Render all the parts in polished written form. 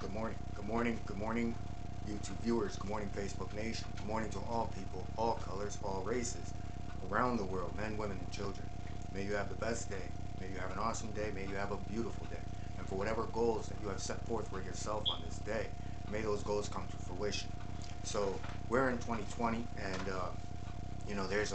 Good morning. Good morning. Good morning, YouTube viewers. Good morning, Facebook Nation. Good morning to all people, all colors, all races around the world, men, women, and children. May you have the best day. May you have an awesome day. May you have a beautiful day. And for whatever goals that you have set forth for yourself on this day, may those goals come to fruition. So we're in 2020, and there's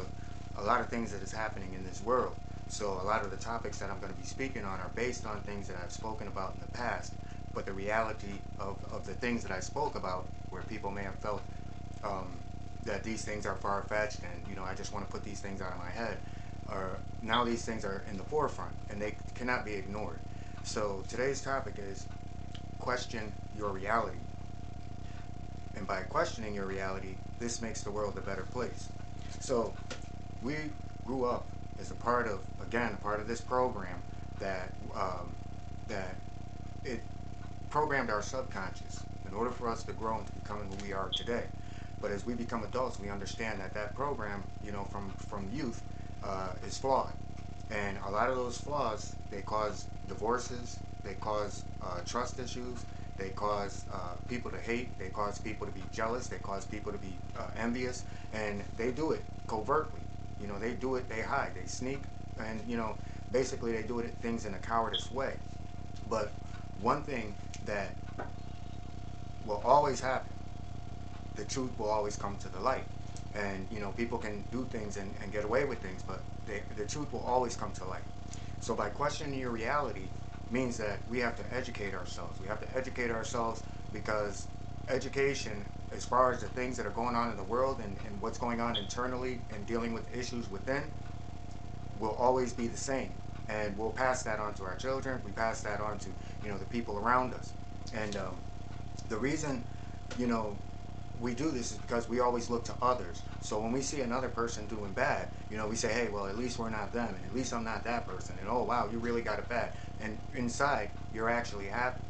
a lot of things that is happening in this world. So a lot of the topics that I'm going to be speaking on are based on things that I've spoken about in the past, but the reality of the things that I spoke about, where people may have felt that these things are far-fetched and I just want to put these things out of my head, now these things are in the forefront and they cannot be ignored. So today's topic is question your reality. And by questioning your reality, this makes the world a better place. So we grew up as a part of this program that it programmed our subconscious in order for us to grow into becoming who we are today. But as we become adults, we understand that program, from youth, is flawed. And a lot of those flaws, they cause divorces, they cause trust issues, they cause people to hate, they cause people to be jealous, they cause people to be envious, and they do it covertly. They do it, they hide, they sneak, and basically they do things in a cowardice way. But one thing that will always happen, the truth will always come to the light. And people can do things and get away with things, but the truth will always come to light. So by questioning your reality means that we have to educate ourselves. We have to educate ourselves because education, as far as the things that are going on in the world and what's going on internally and dealing with issues within, will always be the same. And we'll pass that on to our children. We pass that on to the people around us. And the reason we do this is because we always look to others. So when we see another person doing bad, we say, hey, well, at least we're not them, and at least I'm not that person, and oh wow, you really got it bad. And inside, you're actually happy.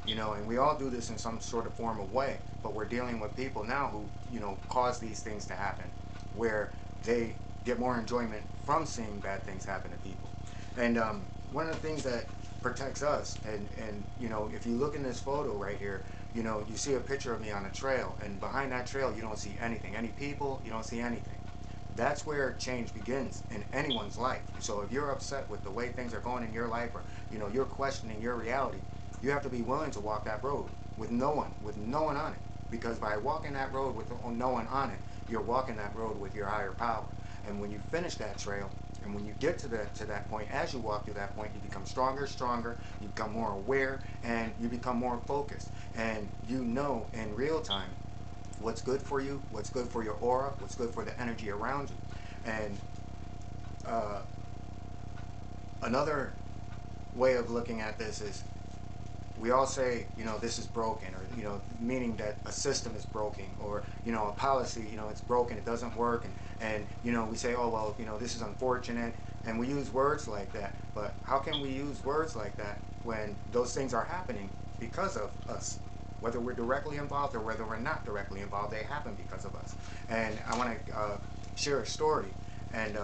And we all do this in some sort of form of way, but we're dealing with people now who cause these things to happen, where they get more enjoyment from seeing bad things happen to people. And one of the things that protects us, and if you look in this photo right here, you see a picture of me on a trail, and behind that trail you don't see anything, any people, you don't see anything. That's where change begins in anyone's life. So if you're upset with the way things are going in your life, or you're questioning your reality, you have to be willing to walk that road with no one on it. Because by walking that road with no one on it, you're walking that road with your higher power. And when you finish that trail, and when you get to that point, as you walk through that point, you become stronger, you become more aware, and you become more focused. And in real time what's good for you, what's good for your aura, what's good for the energy around you. And another way of looking at this is, we all say, this is broken, or, meaning that a system is broken, or, a policy, it's broken, it doesn't work, and we say, oh, well, this is unfortunate, and we use words like that. But how can we use words like that when those things are happening because of us? Whether we're directly involved or whether we're not directly involved, they happen because of us. And I want to share a story. And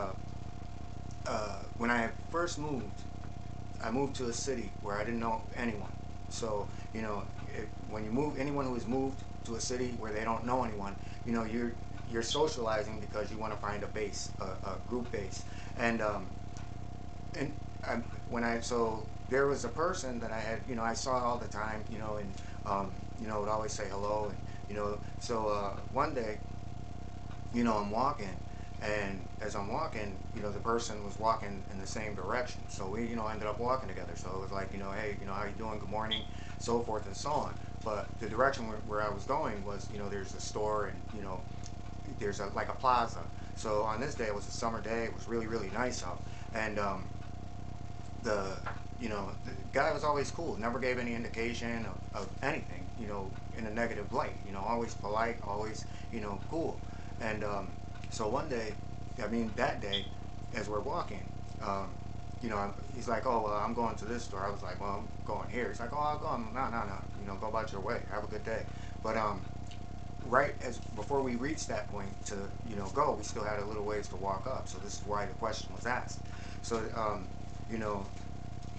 when I first moved, I moved to a city where I didn't know anyone. So, when you move, anyone who has moved to a city where they don't know anyone, you're socializing because you want to find a base, a group base. And so there was a person that I had, I saw all the time, and would always say hello, and so one day, I'm walking. And as I'm walking, the person was walking in the same direction. So we, ended up walking together. So it was like, hey, how you doing? Good morning, so forth and so on. But the direction where I was going was, there's a store, and, there's like a plaza. So on this day, it was a summer day. It was really, really nice out. And the guy was always cool. Never gave any indication of anything, in a negative light. Always polite, always, cool. And so one day, that day, as we're walking, he's like, oh, well, I'm going to this store. I was like, well, I'm going here. He's like, oh, I'll go. No, go about your way. Have a good day. But right before we reached that point to, go, we still had a little ways to walk up. So this is why the question was asked. So,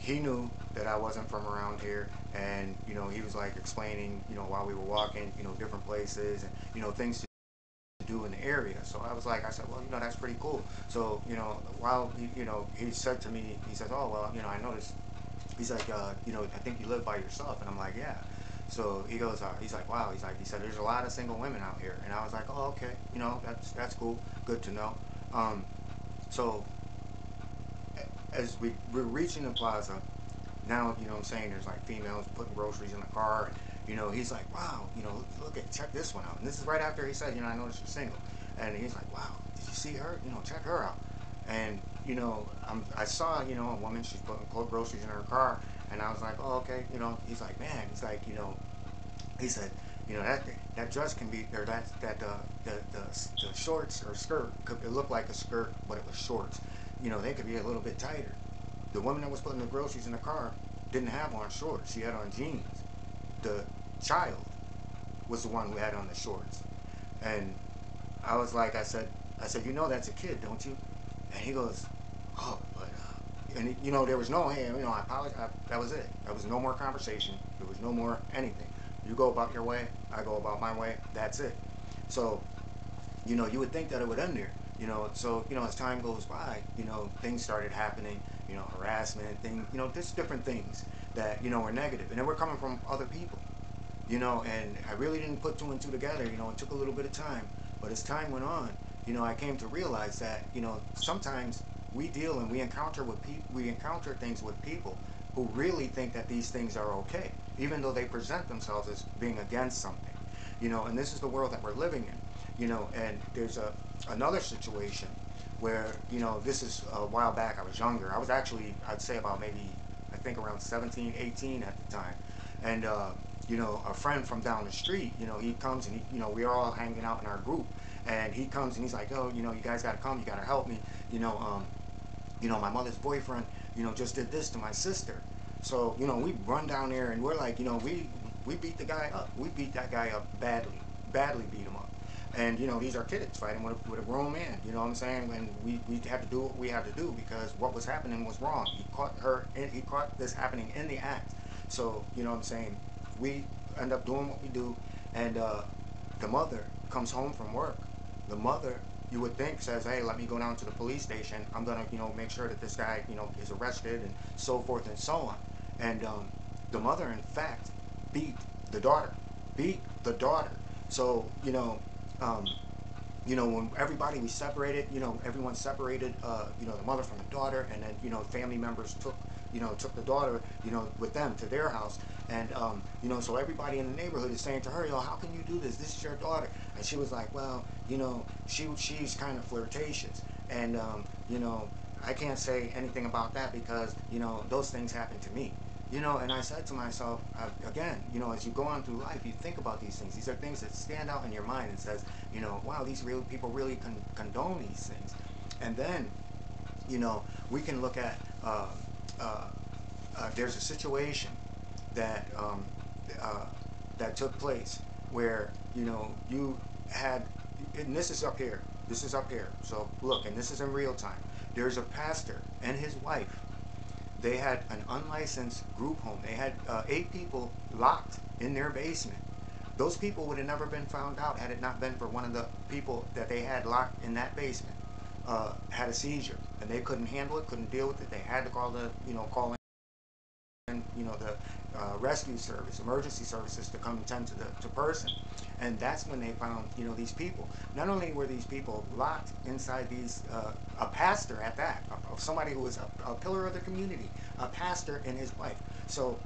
he knew that I wasn't from around here, and he was like explaining, while we were walking, different places and things to do in the area. So I said, well, that's pretty cool. So while he said to me, he says, oh well, I noticed. He's like, I think you live by yourself, and I'm like, yeah. So he goes, he's like, wow. He said, there's a lot of single women out here, and I was like, oh, okay, that's cool, good to know. Um, so as we're reaching the plaza, now, what I'm saying, there's like females putting groceries in the car, and he's like, wow, check this one out. And this is right after he said, I noticed you're single. And he's like, wow, did you see her? Check her out. And I saw, a woman, she's putting groceries in her car, and I was like, oh, okay. He's like, man, he said, that dress can be, or the shorts or skirt could look like a skirt, but it was shorts. They could be a little bit tighter. The woman that was putting the groceries in the car didn't have on shorts. She had on jeans. The child was the one who had on the shorts. And I was like, I said, that's a kid, don't you? And he goes, oh, but, and there was no, hey, I apologize. That was it. There was no more conversation. There was no more anything. You go about your way, I go about my way. That's it. So, you would think that it would end there. So, as time goes by, things started happening, harassment, just different things that, are negative. And they were coming from other people, and I really didn't put two and two together. It took a little bit of time. But as time went on, I came to realize that, sometimes we deal and we encounter things with people who really think that these things are okay, even though they present themselves as being against something, and this is the world that we're living in. And there's another situation where, this is a while back. I was younger. I was actually, I'd say about maybe, I think around 17, 18 at the time. And, a friend from down the street, he comes and we're all hanging out in our group. And he comes and he's like, oh, you guys got to come. You got to help me. My mother's boyfriend, just did this to my sister. So, we run down there and we're like, we beat the guy up. We beat that guy up badly beat him up. And, these are kids fighting with a grown man, you know what I'm saying? And we had to do what we had to do because what was happening was wrong. He caught this happening in the act. So, you know what I'm saying? We end up doing what we do, and the mother comes home from work. The mother, you would think, says, hey, let me go down to the police station. I'm going to, make sure that this guy, is arrested and so forth and so on. And the mother, in fact, beat the daughter. So, when everybody, we separated, everyone separated, the mother from the daughter, and then, family members took the daughter, with them to their house. And, so everybody in the neighborhood is saying to her, how can you do this? This is your daughter. And she was like, well, she's kind of flirtatious. And, I can't say anything about that because, those things happen to me. And I said to myself, again, as you go on through life, you think about these things. These are things that stand out in your mind and says, wow, these real people really condone these things. And then, we can look at, there's a situation that that took place where, you had, and this is up here. So look, and this is in real time. There's a pastor and his wife. They had an unlicensed group home. They had 8 people locked in their basement. Those people would have never been found out had it not been for one of the people that they had locked in that basement had a seizure, and they couldn't handle it, couldn't deal with it. They had to call in, the rescue service, emergency services to come and tend to the person. And that's when they found, these people. Not only were these people locked inside these, a pastor at that, of somebody who was a pillar of the community, a pastor and his wife. So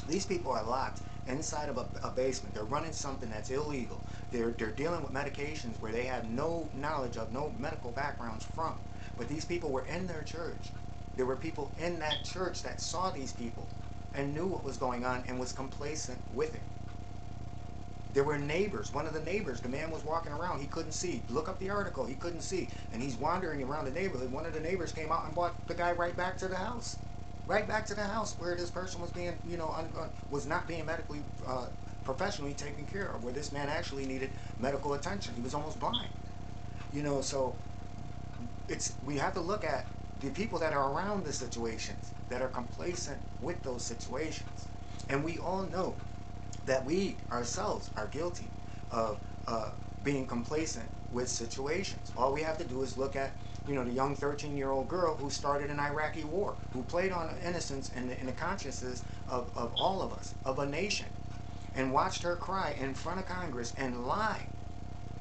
these people are locked inside of a basement. They're running something that's illegal. They're dealing with medications where they have no knowledge of, no medical backgrounds from. But these people were in their church. There were people in that church that saw these people and knew what was going on and was complacent with it. There were neighbors. One of the neighbors, the man was walking around. He couldn't see. Look up the article. He couldn't see. And he's wandering around the neighborhood. One of the neighbors came out and brought the guy right back to the house. Right back to the house where this person was being, was not being medically, professionally taken care of, where this man actually needed medical attention. He was almost blind. So we have to look at the people that are around the situations, that are complacent with those situations. And we all know that we ourselves are guilty of being complacent with situations. All we have to do is look at, the young 13-year-old girl who started an Iraqi war, who played on innocence in the consciences of all of us, of a nation, and watched her cry in front of Congress and lie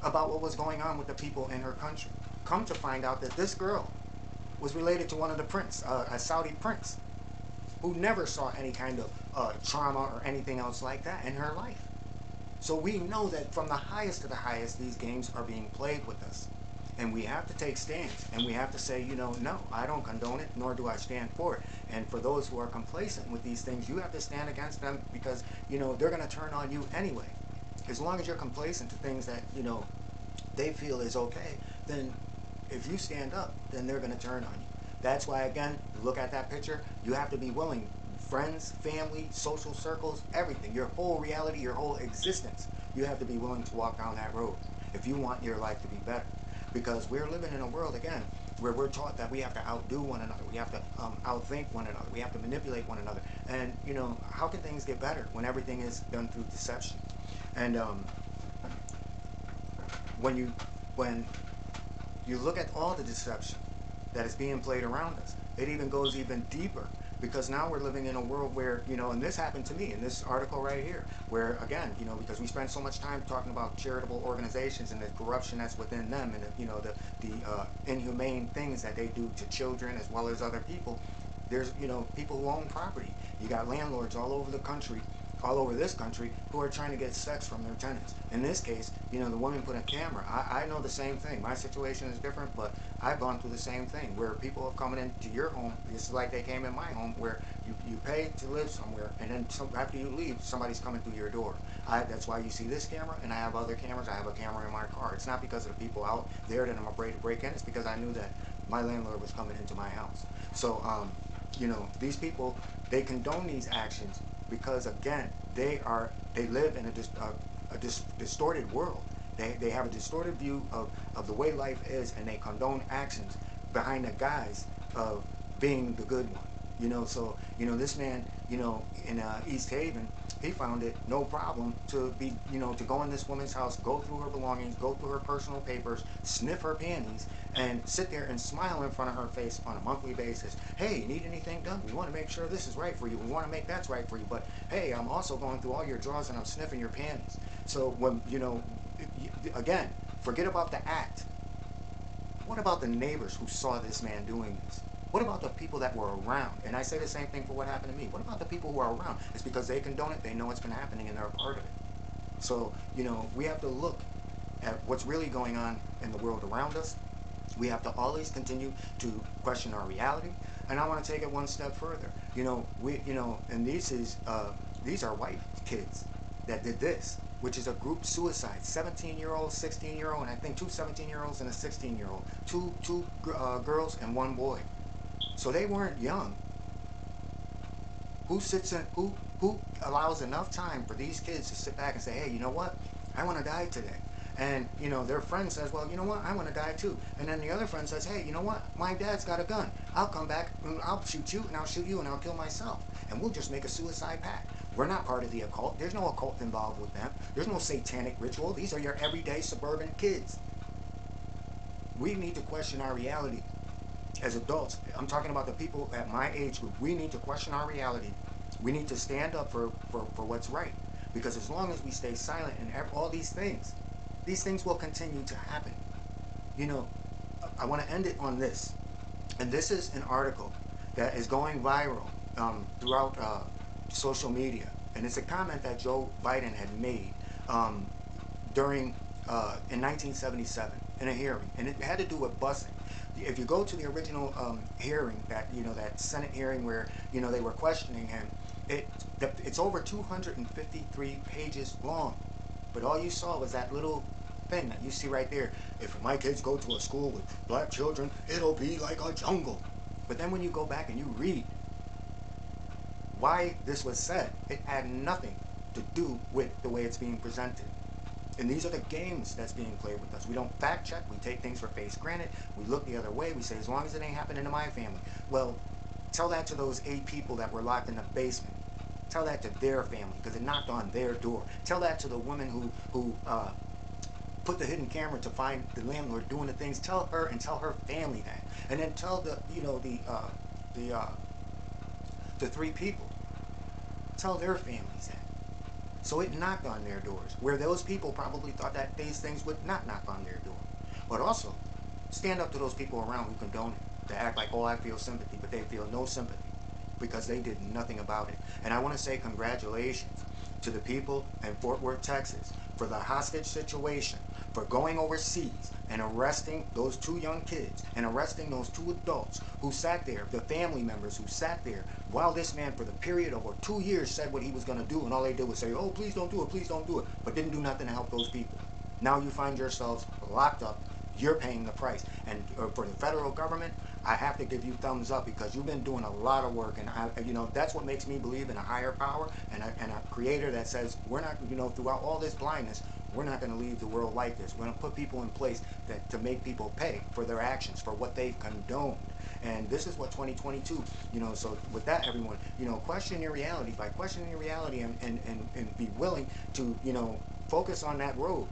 about what was going on with the people in her country. Come to find out that this girl was related to one of the prince, a Saudi prince, who never saw any kind of trauma or anything else like that in her life. So we know that from the highest to the highest, these games are being played with us. And we have to take stands, and we have to say, no, I don't condone it, nor do I stand for it. And for those who are complacent with these things, you have to stand against them, because, they're going to turn on you anyway. As long as you're complacent to things that, they feel is okay, then if you stand up, then they're going to turn on you. That's why, again, look at that picture. You have to be willing. Friends, family, social circles, everything, your whole reality, your whole existence, you have to be willing to walk down that road if you want your life to be better. Because we're living in a world, again, where we're taught that we have to outdo one another, we have to outthink one another, we have to manipulate one another. And, how can things get better when everything is done through deception? And when you look at all the deception that is being played around us, it even goes even deeper. Because now we're living in a world where, and this happened to me in this article right here, where, again, because we spend so much time talking about charitable organizations and the corruption that's within them, and, the inhumane things that they do to children as well as other people. There's, people who own property. You got landlords all over the country, all over this country, who are trying to get sex from their tenants. In this case, the woman put a camera. I know the same thing. My situation is different, but I've gone through the same thing, where people are coming into your home. It's like they came in my home, where you pay to live somewhere, and then after you leave, somebody's coming through your door. That's why you see this camera, and I have other cameras. I have a camera in my car. It's not because of the people out there that I'm afraid to break in. It's because I knew that my landlord was coming into my house. So, these people, they condone these actions because, again, they live in a distorted world. They have a distorted view of the way life is, and they condone actions behind the guise of being the good one. So, this man, in East Haven, he found it no problem to be, to go in this woman's house, go through her belongings, go through her personal papers, sniff her panties, and sit there and smile in front of her face on a monthly basis. Hey, you need anything done? We want to make sure this is right for you. We want to make that's right for you. But hey, I'm also going through all your drawers and I'm sniffing your panties. So when, again, forget about the act. What about the neighbors who saw this man doing this? What about the people that were around? And I say the same thing for what happened to me. What about the people who are around? It's because they condone it, they know it's been happening, and they're a part of it. So, we have to look at what's really going on in the world around us. We have to always continue to question our reality. And I want to take it one step further. And these are white kids that did this, which is a group suicide. 17-year-old, 16-year-old, and I think two 17-year-olds and a 16-year-old. Two girls and one boy. So they weren't young. Who allows enough time for these kids to sit back and say, hey, you know what? I want to die today. And, their friend says, well, you know what? I want to die too. And then the other friend says, hey, you know what? My dad's got a gun. I'll come back and I'll shoot you and I'll shoot you and I'll kill myself. And we'll just make a suicide pact. We're not part of the occult. There's no occult involved with them. There's no satanic ritual. These are your everyday suburban kids. We need to question our reality. As adults, I'm talking about the people at my age group. We need to question our reality. We need to stand up for what's right. Because as long as we stay silent and all these things will continue to happen. I want to end it on this. And this is an article that is going viral throughout social media. And it's a comment that Joe Biden had made in 1977 in a hearing. And it had to do with busing. If you go to the original hearing, that Senate hearing where they were questioning him, it's over 253 pages long, but all you saw was that little thing that you see right there. If my kids go to a school with black children, it'll be like a jungle. But then when you go back and you read why this was said, it had nothing to do with the way it's being presented. And these are the games that's being played with us. We don't fact check. We take things for face granted. We look the other way. We say, as long as it ain't happening to my family. Well, tell that to those 8 people that were locked in the basement Tell that to their family because it knocked on their door. Tell that to the woman who put the hidden camera to find the landlord doing the things. Tell her and tell her family that, and then tell the the uh, the three people. Tell their families that. So it knocked on their doors, where those people probably thought that these things would not knock on their door. But also, stand up to those people around who condone it, to act like, oh, I feel sympathy, but they feel no sympathy because they did nothing about it. And I want to say congratulations to the people in Fort Worth, Texas, for the hostage situation, for going overseas and arresting those two young kids and arresting those two adults who sat there, the family members who sat there while this man for the period of over 2 years said what he was going to do, and all they did was say, oh, please don't do it, please don't do it, but didn't do nothing to help those people. Now you find yourselves locked up. You're paying the price. And for the federal government, I have to give you thumbs up because you've been doing a lot of work. And that's what makes me believe in a higher power and a creator that says we're not, throughout all this blindness, we're not going to leave the world like this. We're going to put people in place to make people pay for their actions, for what they've condoned. And this is what 2022, so with that, everyone, question your reality. By questioning your reality and be willing to, focus on that road.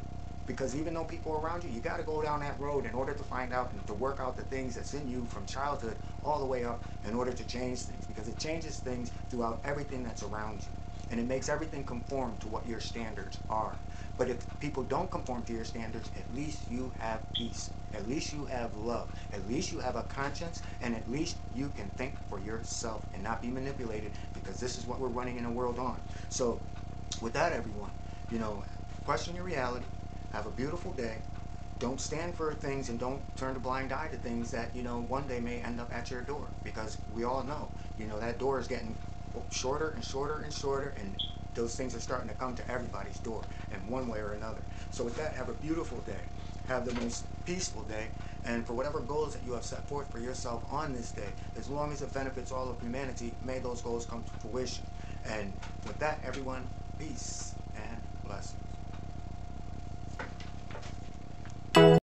Because even though people are around you, you got to go down that road in order to find out and to work out the things that's in you from childhood all the way up in order to change things. Because it changes things throughout everything that's around you. And it makes everything conform to what your standards are. But if people don't conform to your standards, at least you have peace. At least you have love. At least you have a conscience. And at least you can think for yourself and not be manipulated, because this is what we're running in a world on. So with that, everyone, question your reality. Have a beautiful day. Don't stand for things and don't turn a blind eye to things that, one day may end up at your door. Because we all know, that door is getting shorter and shorter and shorter, and those things are starting to come to everybody's door in one way or another. So with that, have a beautiful day. Have the most peaceful day. And for whatever goals that you have set forth for yourself on this day, as long as it benefits all of humanity, may those goals come to fruition. And with that, everyone, peace and blessings.